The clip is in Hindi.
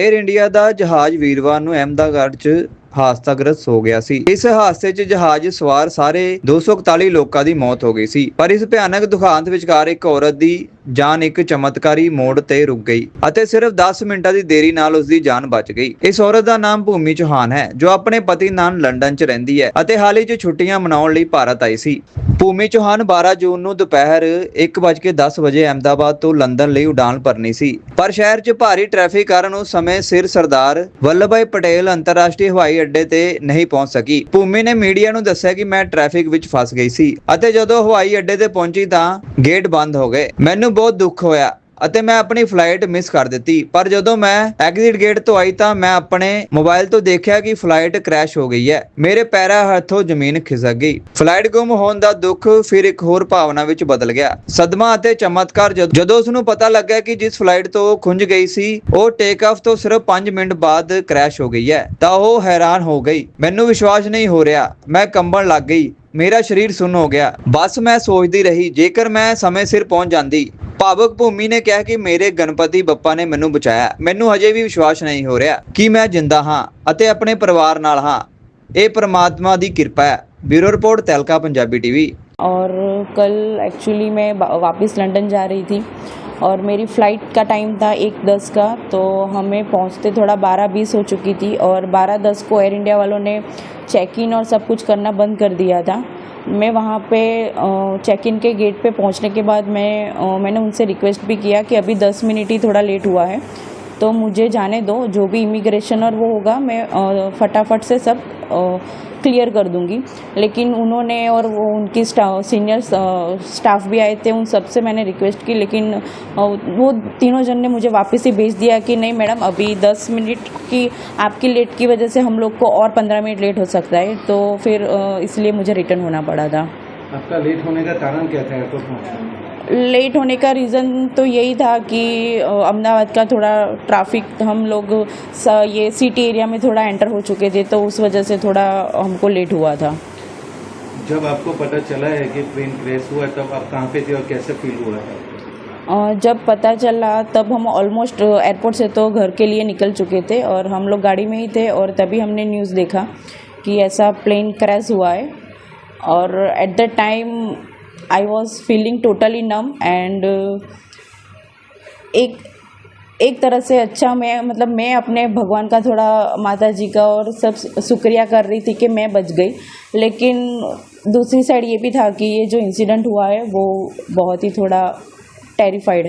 एयर इंडिया ਦਾ ਜਹਾਜ਼ ਵੀਰਵਾਰ ਨੂੰ ਅਹਿਮਦਾਬਾਦ 'ਚ ਹਾਦਸਾਗ੍ਰਸਤ ਹੋ ਗਿਆ ਸੀ। ਇਸ ਹਾਦਸੇ 'ਚ ਜਹਾਜ਼ ਸਵਾਰ ਸਾਰੇ 241 ਲੋਕਾਂ ਦੀ ਮੌਤ ਹੋ ਗਈ ਸੀ। ਪਰ ਇਸ ਭਿਆਨਕ ਦੁਖਾਂਤ ਵਿਚਕਾਰ ਇੱਕ ਔਰਤ ਦੀ ਜਾਨ ਇੱਕ ਚਮਤਕਾਰੀ ਮੋੜ ਤੇ ਰੁਕ ਗਈ ਅਤੇ ਸਿਰਫ 10 ਮਿੰਟਾਂ ਦੀ ਦੇਰੀ ਨਾਲ ਉਸ ਦੀ ਜਾਨ ਬਚ ਗਈ। ਇਸ ਔਰਤ ਦਾ ਨਾਮ ਭੂਮੀ ਚੌਹਾਨ ਹੈ, ਜੋ ਆਪਣੇ ਪਤੀ ਨਾਲ ਲੰਡਨ 'ਚ ਰਹਿੰਦੀ ਹੈ ਅਤੇ ਹਾਲ ਹੀ 'ਚ ਛੁੱਟੀਆਂ ਮਨਾਉਣ ਲਈ ਭਾਰਤ ਆਈ ਸੀ। ਭੂਮੀ ਚੌਹਾਨ 12 ਜੂਨ ਨੂੰ ਦੁਪਹਿਰ 1:10 ਵਜੇ ਅਹਿਮਦਾਬਾਦ ਤੋਂ ਲੰਡਨ ਲਈ ਉਡਾਨ ਭਰਨੀ ਸੀ, ਪਰ ਸ਼ਹਿਰ 'ਚ ਭਾਰੀ ਟ੍ਰੈਫਿਕ ਕਾਰਨ ਉਸ ਸਮੇਂ ਸਿਰ ਸਰਦਾਰ ਵੱਲਭ ਪਟੇਲ ਅੰਤਰਰਾਸ਼ਟਰੀ ਹਵਾਈ ਅੱਡੇ ਤੇ ਨਹੀਂ ਪਹੁੰਚ ਸਕੀ। ਭੂਮੀ ਨੇ ਮੀਡੀਆ ਨੂੰ ਦੱਸਿਆ ਕਿ ਮੈਂ ਟ੍ਰੈਫਿਕ ਵਿੱਚ ਫਸ ਗਈ ਸੀ ਅਤੇ ਜਦੋਂ ਹਵਾਈ ਅੱਡੇ ਤੇ ਪਹੁੰਚੀ ਤਾਂ ਗੇਟ ਬੰਦ ਹੋ ਗਏ। ਮੈਨੂੰ ਬਹੁਤ ਦੁੱਖ ਹੋਇਆ ਅਤੇ ਮੈਂ ਆਪਣੀ ਫਲਾਈਟ ਮਿਸ ਕਰ ਦਿੱਤੀ, ਪਰ ਜਦੋਂ ਮੈਂ ਐਗਜ਼ਿਟ ਗੇਟ ਤੋਂ ਆਈ ਤਾਂ ਮੈਂ ਆਪਣੇ ਮੋਬਾਈਲ ਤੋਂ ਦੇਖਿਆ ਕਿ ਫਲਾਈਟ ਕ੍ਰੈਸ਼ ਹੋ ਗਈ ਹੈ। ਮੇਰੇ ਪੈਰਾਂ ਹੱਥੋਂ ਜ਼ਮੀਨ ਖਿਸਕ ਗਈ। ਫਲਾਈਟ ਗੁੰਮ ਹੋਣ ਦਾ ਦੁੱਖ ਫਿਰ ਇੱਕ ਹੋਰ ਭਾਵਨਾ ਵਿੱਚ ਬਦਲ ਗਿਆ, ਸਦਮਾ ਅਤੇ ਚਮਤਕਾਰ। ਜਦੋਂ ਉਸ ਨੂੰ ਪਤਾ ਲੱਗਾ ਕਿ ਜਿਸ ਫਲਾਈਟ ਤੋਂ ਉਹ ਖੁੰਝ ਗਈ ਸੀ ਉਹ ਟੇਕ ਆਫ ਤੋਂ ਸਿਰਫ 5 ਮਿੰਟ ਬਾਅਦ ਕ੍ਰੈਸ਼ ਹੋ ਗਈ ਹੈ, ਤਾਂ ਉਹ ਹੈਰਾਨ ਹੋ ਗਈ। ਮੈਨੂੰ ਵਿਸ਼ਵਾਸ ਨਹੀਂ ਹੋ ਰਿਹਾ, ਮੈਂ ਕੰਬਣ ਲੱਗ ਗਈ, ਮੇਰਾ ਸਰੀਰ ਸੁੰਨ ਹੋ ਗਿਆ। ਬਸ ਮੈਂ ਸੋਚਦੀ ਰਹੀ, ਜੇਕਰ ਮੈਂ ਸਮੇਂ ਸਿਰ ਪਹੁੰਚ ਜਾਂਦੀ। ਭਾਵੁਕ ਭੂਮੀ ਨੇ ਕਿਹਾ ਕਿ ਮੇਰੇ ਗਣਪਤੀ ਬੱਪਾ ਨੇ ਮੈਨੂੰ ਬਚਾਇਆ। ਮੈਨੂੰ ਹਜੇ ਵੀ ਵਿਸ਼ਵਾਸ ਨਹੀਂ ਹੋ ਰਿਹਾ ਕਿ ਮੈਂ ਜਿੰਦਾ ਹਾਂ ਅਤੇ ਆਪਣੇ ਪਰਿਵਾਰ ਨਾਲ ਹਾਂ। ਇਹ परमात्मा ਦੀ ਕਿਰਪਾ ਹੈ। ब्यूरो रिपोर्ट तहलका पंजाबी टीवी। और कल एक्चुअली मैं वापस लंदन जा रही थी और मेरी फ़्लाइट का टाइम था 1:10 का, तो हमें पहुंचते थोड़ा 12:20 हो चुकी थी और 12:10 को एयर इंडिया वालों ने चेक इन और सब कुछ करना बंद कर दिया था। मैं वहाँ पे चेक इन के गेट पे पहुँचने के बाद मैंने उनसे रिक्वेस्ट भी किया कि अभी 10 मिनट ही थोड़ा लेट हुआ है तो मुझे जाने दो, जो भी इमिग्रेशन और वो होगा मैं फटाफट से सब क्लियर कर दूंगी। लेकिन उन्होंने और वो उनकी सीनियर स्टाफ भी आए थे, उन सब से मैंने रिक्वेस्ट की, लेकिन वो तीनों जन ने मुझे वापस ही भेज दिया कि नहीं मैडम, अभी 10 मिनट की आपकी लेट की वजह से हम लोग को और 15 मिनट लेट हो सकता है। तो फिर इसलिए मुझे रिटर्न होना पड़ा था। आपका लेट होने का कारण क्या था एयरपोर्ट पहुँचने? लेट होने का रीज़न तो यही था कि अहमदाबाद का थोड़ा ट्रैफिक, हम लोग ये सिटी एरिया में थोड़ा एंटर हो चुके थे, तो उस वजह से थोड़ा हमको लेट हुआ था। जब आपको पता चला है कि ट्रेन क्रैश हुआ तब आप कहाँ पे थे और कैसे फील हुआ है? जब पता चला तब हम ऑलमोस्ट एयरपोर्ट से तो घर के लिए निकल चुके थे और हम लोग गाड़ी में ही थे, और तभी हमने न्यूज़ देखा कि ऐसा प्लेन क्रैश हुआ है। और at the time I was feeling totally num and एक तरह से अच्छा, मैं अपने भगवान का थोड़ा, माता जी का और सब शुक्रिया कर रही थी कि मैं बच गई। लेकिन दूसरी साइड ये भी था कि ये जो इंसिडेंट हुआ है वो बहुत ही थोड़ा टेरिफाइड है।